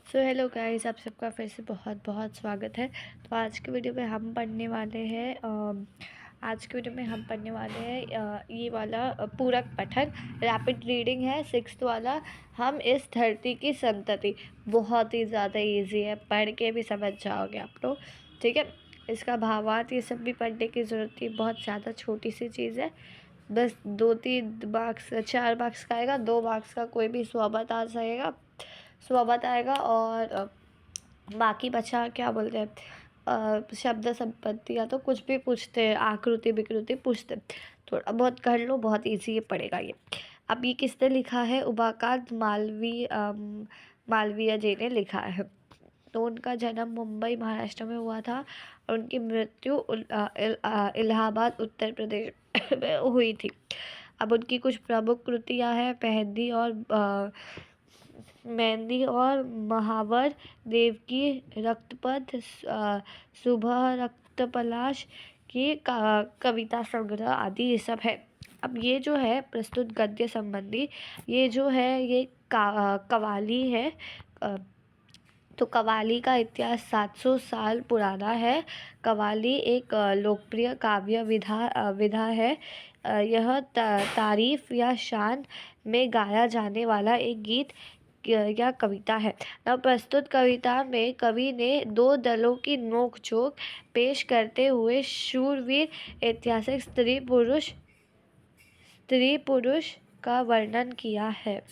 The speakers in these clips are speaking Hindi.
सो हेलो गाइस, आप सबका फिर से बहुत बहुत स्वागत है। तो आज के वीडियो में हम पढ़ने वाले हैं ये वाला पूरक पठन रैपिड रीडिंग है, 6th वाला। हम इस धरती की संतति। बहुत ही ज़्यादा इजी है, पढ़ के भी समझ जाओगे आप लोग, ठीक है। इसका भावार्थ ये सब भी पढ़ने की ज़रूरत थी, बहुत ज़्यादा छोटी सी चीज़ है। बस 2-3 मार्क्स 4 मार्क्स का आएगा, 2 मार्क्स का कोई भी स्वगत आ जाएगा, स्वगत आएगा। और बाकी बचा क्या बोलते हैं, शब्द संपत्ति या तो कुछ भी पूछते हैं, आकृति विकृति पूछते। थोड़ा बहुत कर लो, बहुत इजी पड़ेगा ये। अब ये किसने लिखा है? उमाकांत मालवीय जी ने लिखा है। तो उनका जन्म मुंबई महाराष्ट्र में हुआ था और उनकी मृत्यु इलाहाबाद उत्तर प्रदेश में हुई थी। अब उनकी कुछ प्रमुख कृतियाँ हैं मेहंदी और महावर, देवकी, रक्तपथ, सुबह रक्तपलाश की कविता संग्रह आदि ये सब है। अब ये जो है प्रस्तुत गद्य संबंधी, ये जो है ये कव्वाली है। तो कव्वाली का इतिहास 700 साल पुराना है। कव्वाली एक लोकप्रिय काव्य विधा है। यह तारीफ या शान में गाया जाने वाला एक गीत या कविता है। नव प्रस्तुत कविता में कवि ने 2 दलों की नोक-झोंक पेश करते हुए शूरवीर, ऐतिहासिक स्त्री पुरुष का वर्णन किया है।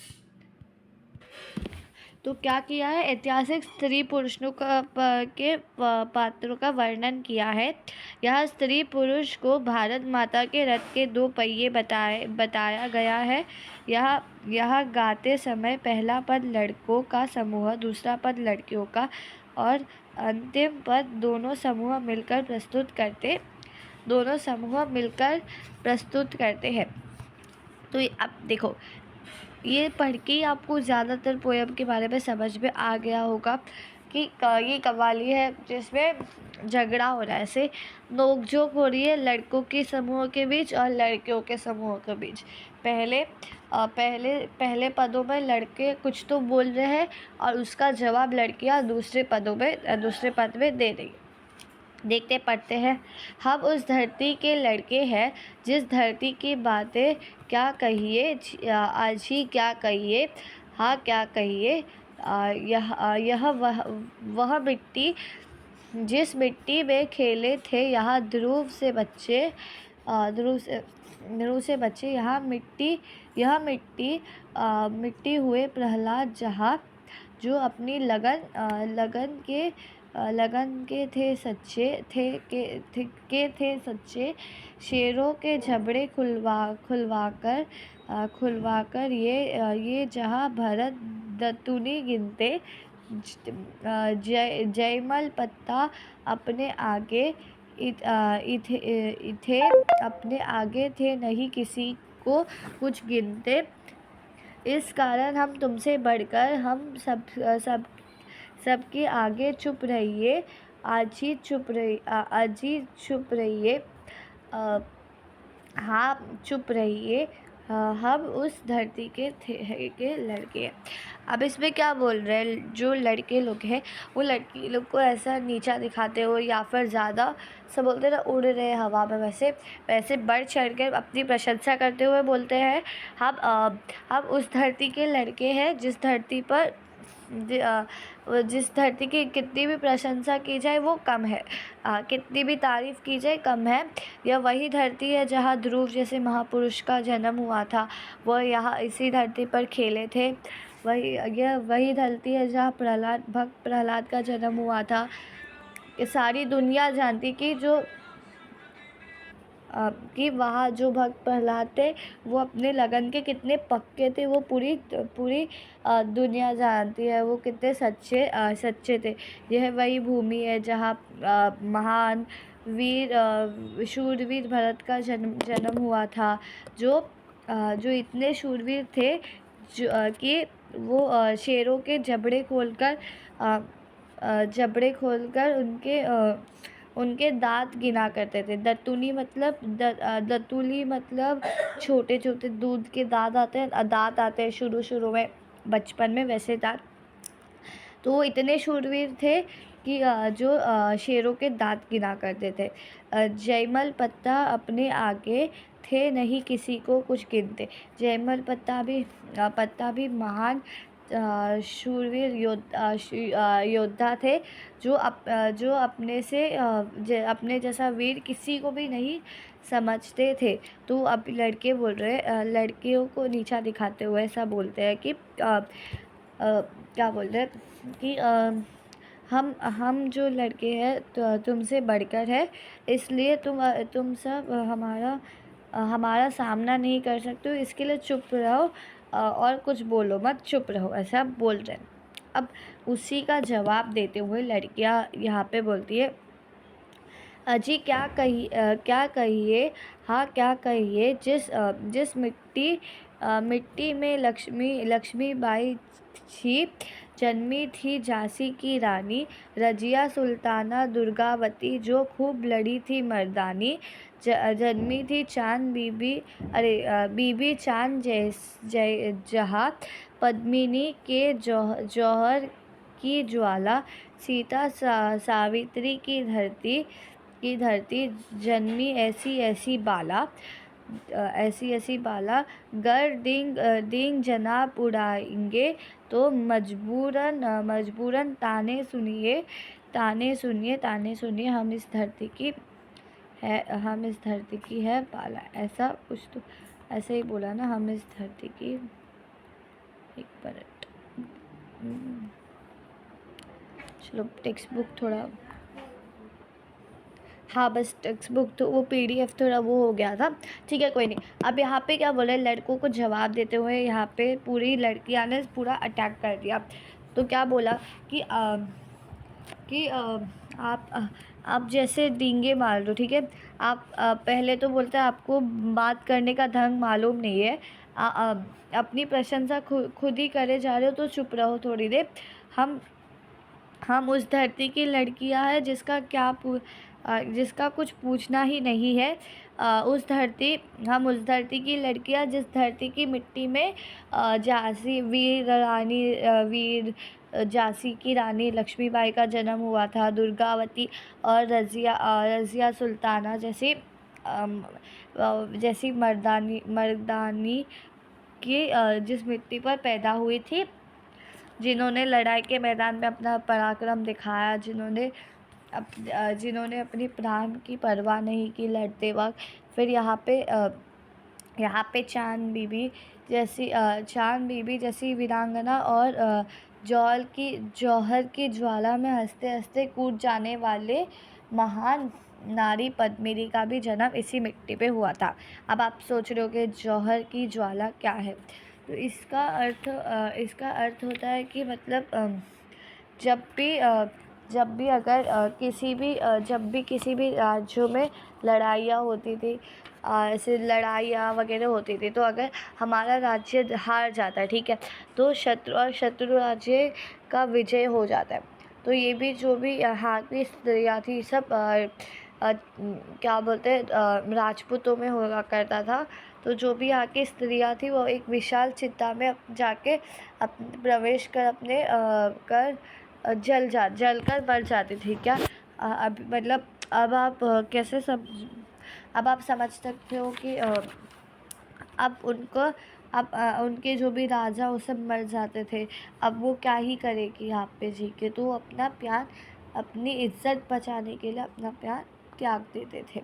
तो क्या किया है? ऐतिहासिक स्त्री पुरुषों के पात्रों का वर्णन किया है। यह स्त्री पुरुष को भारत माता के रथ के 2 पहिए बताया गया है। यह गाते समय पहला पद लड़कों का समूह, दूसरा पद लड़कियों का और अंतिम पद दोनों समूह मिलकर प्रस्तुत करते हैं। तो अब देखो, ये पढ़ के ही आपको ज़्यादातर पोएम के बारे में समझ में आ गया होगा कि ये कव्वाली है जिसमें झगड़ा हो रहा है, ऐसे नोक-झोंक हो रही है लड़कों के समूह के बीच और लड़कियों के समूह के बीच। पहले पदों में लड़के कुछ तो बोल रहे हैं और उसका जवाब लड़कियां दूसरे पद में दे रही है। देखते पढ़ते हैं। हम उस धरती के लड़के हैं जिस धरती की बातें क्या कहिए, आज ही क्या कहिए, हाँ क्या कहिए। यह वह मिट्टी जिस मिट्टी में खेले थे यहाँ ध्रुव से बच्चे यह मिट्टी हुए प्रहलाद जहाँ जो अपनी लगन के थे सच्चे। शेरों के जबड़े खुलवाकर ये जहाँ भरत दतुनी गिनते। जयमल पत्ता अपने आगे अपने आगे थे, नहीं किसी को कुछ गिनते। इस कारण हम तुमसे बढ़कर हम सबके आगे चुप रहिए, आज ही चुप रहिए। हाँ चुप रहिए, हम उस धरती के लड़के हैं। अब इसमें क्या बोल रहे हैं? जो लड़के लोग हैं वो लड़की लोग को ऐसा नीचा दिखाते हुए या फिर ज़्यादा सब बोलते हैं ना, उड़ रहे हवा में, वैसे बढ़ चढ़ कर अपनी प्रशंसा करते हुए बोलते हैं हम उस धरती के लड़के हैं जिस धरती की कितनी भी प्रशंसा की जाए वो कम है, कितनी भी तारीफ़ की जाए कम है। यह वही धरती है जहाँ ध्रुव जैसे महापुरुष का जन्म हुआ था, वह यहाँ इसी धरती पर खेले थे। यह वही धरती है जहाँ भक्त प्रहलाद का जन्म हुआ था। ये सारी दुनिया जानती कि वहाँ जो भक्त प्रहलाद थे वो अपने लगन के कितने पक्के थे, वो पूरी दुनिया जानती है वो कितने सच्चे थे। यह वही भूमि है जहाँ महान शूरवीर भरत का जन्म हुआ था, जो इतने शूरवीर थे कि वो शेरों के जबड़े खोलकर उनके दांत गिना करते थे। दतुली मतलब छोटे छोटे दूध के दांत आते हैं शुरू में बचपन में, वैसे दांत तो वो इतने शूरवीर थे कि जो शेरों के दांत गिना करते थे। जयमल पत्ता अपने आगे थे नहीं किसी को कुछ गिनते। जयमल पत्ता भी महान शूरवीर योद्धा थे, जो अपने जैसा वीर किसी को भी नहीं समझते थे। तो अब लड़के बोल रहे लड़कियों को नीचा दिखाते हुए ऐसा बोलते हैं कि क्या बोल रहे हैं कि हम जो लड़के हैं तो तुमसे बढ़कर है, इसलिए तुम सब हमारा सामना नहीं कर सकते हो, इसके लिए चुप रहो और कुछ बोलो मत, चुप रहो, ऐसा बोल रहे हैं। अब उसी का जवाब देते हुए लड़कियां यहाँ पे बोलती है, अजी क्या कहिए, हाँ क्या कहिए, जिस मिट्टी में लक्ष्मीबाई थी, जन्मी थी झांसी की रानी, रजिया सुल्ताना दुर्गावती जो खूब लड़ी थी मर्दानी, जन्मी थी बीबी चांद जहाँ, पद्मिनी के जौहर की ज्वाला, सीता सावित्री की धरती जन्मी ऐसी ऐसी बाला, गर डिंग जनाब उड़ाएंगे तो मजबूरन ताने सुनिए, हम इस धरती की है बाला, ऐसा कुछ तो ऐसे ही बोला ना, हम इस धरती की, एक मिनट, चलो टेक्स्ट बुक थोड़ा, हाँ बस टेक्स्ट बुक तो वो PDF थोड़ा वो हो गया था, ठीक है कोई नहीं। अब यहाँ पे क्या बोले, लड़कों को जवाब देते हुए यहाँ पे पूरी लड़कियाँ ने पूरा अटैक कर दिया। तो क्या बोला कि आप जैसे डींगे मार दो, ठीक है। आप पहले तो बोलते हैं आपको बात करने का ढंग मालूम नहीं है, अपनी प्रशंसा खुद ही करे जा रहे हो, तो चुप रहो थोड़ी देर। हम उस धरती की लड़कियां हैं जिसका कुछ पूछना ही नहीं है। हम उस धरती की लड़कियां जिस धरती की मिट्टी में वीर झांसी की रानी लक्ष्मीबाई का जन्म हुआ था, दुर्गावती और रज़िया सुल्ताना जैसी मर्दानी की जिस मिट्टी पर पैदा हुई थी, जिन्होंने लड़ाई के मैदान में अपना पराक्रम दिखाया, जिन्होंने अपनी प्राण की परवाह नहीं की लड़ते वक्त। फिर यहाँ पे चांद बीबी जैसी वीरांगना और जौहर की ज्वाला में हंसते हंसते कूद जाने वाले महान नारी पद्मिनी का भी जन्म इसी मिट्टी पे हुआ था। अब आप सोच रहे हो कि जौहर की ज्वाला क्या है, तो इसका अर्थ होता है कि मतलब जब भी किसी भी राज्यों में लड़ाइयाँ होती थी, ऐसे लड़ाइयाँ वगैरह होती थी, तो अगर हमारा राज्य हार जाता है, ठीक है, तो शत्रु राज्य का विजय हो जाता है। तो ये भी जो भी यहाँ की स्त्रियाँ थी सब क्या बोलते हैं राजपूतों में हुआ करता था। तो जो भी यहाँ की स्त्रियाँ थी वो एक विशाल चिता में जाके प्रवेश कर अपने जल कर मर जाती थी। क्या अब मतलब अब आप समझ सकते हो कि अब उनके जो भी राजा वो सब मर जाते थे। अब वो क्या ही करेगी यहाँ पे जी के, तो अपना प्यार, अपनी इज्जत बचाने के लिए अपना प्यार त्याग देते थे।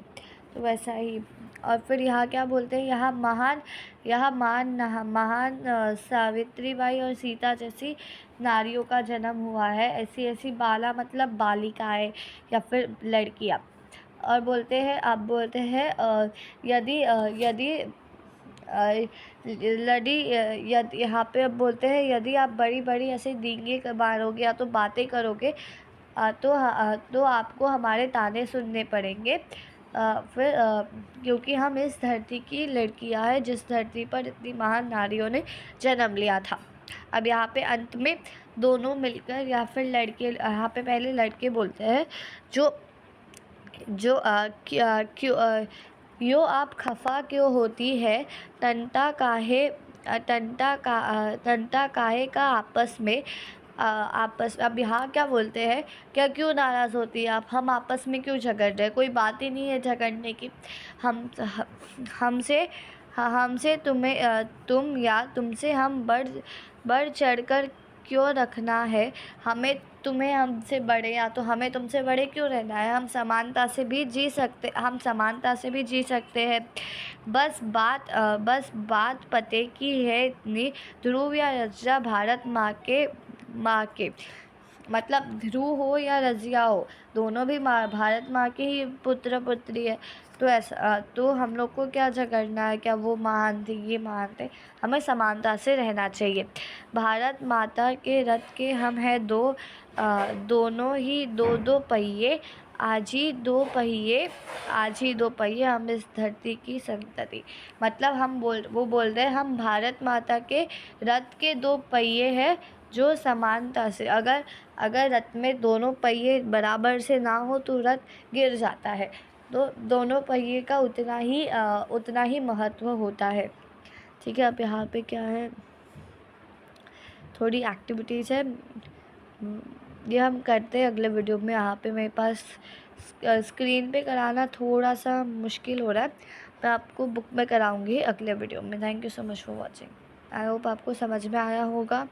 तो वैसा ही। और फिर यहाँ क्या बोलते हैं, यहाँ महान सावित्रीबाई और सीता जैसी नारियों का जन्म हुआ है। ऐसी बाला मतलब बालिकाएँ या फिर लड़कियाँ। और बोलते हैं यदि यहाँ पे अब बोलते हैं यदि आप बड़ी ऐसे डींगे मारोगे या तो बातें करोगे तो आपको हमारे ताने सुनने पड़ेंगे। फिर क्योंकि हम इस धरती की लड़कियां हैं जिस धरती पर इतनी महान नारियों ने जन्म लिया था। अब यहाँ पे अंत में दोनों मिलकर या फिर लड़के, यहाँ पे पहले लड़के बोलते हैं यो आप खफा क्यों होती है, तंता काहे का आपस में, आपस अब यहाँ क्या बोलते हैं, क्या क्यों नाराज़ होती है आप, हम आपस में क्यों झगड़ रहे, कोई बात ही नहीं है झगड़ने की। हम हमसे हमसे तुम्हें तुम या तुमसे हम बढ़ चढ़कर क्यों रखना है, हमें तुम्हें हमसे बड़े या तो हमें तुमसे बड़े क्यों रहना है, हम समानता से भी जी सकते हैं। बस बात पते की है इतनी, ध्रुव या रजिया भारत माँ के मतलब ध्रुव हो या रजिया हो, दोनों भी भारत माँ के ही पुत्र पुत्री है। तो ऐसा तो हम लोग को क्या झगड़ना है, क्या वो महान थे ये महान थे, हमें समानता से रहना चाहिए। भारत माता के रथ के हम हैं दोनों ही दो पहिए, आज ही दो पहिए हम इस धरती की संतति। मतलब वो बोल रहे हैं हम भारत माता के रथ के दो पहिए हैं, जो समानता से, अगर रथ में दोनों पहिए बराबर से ना हो तो रथ गिर जाता है। तो दोनों पहिए का उतना ही महत्व होता है। ठीक है, अब यहाँ पे क्या है, थोड़ी एक्टिविटीज़ है, ये हम करते हैं अगले वीडियो में। यहाँ पे मेरे पास स्क्रीन पे कराना थोड़ा सा मुश्किल हो रहा है, मैं आपको बुक में कराऊंगी अगले वीडियो में। Thank you so much for watching. I hope आपको समझ में आया होगा।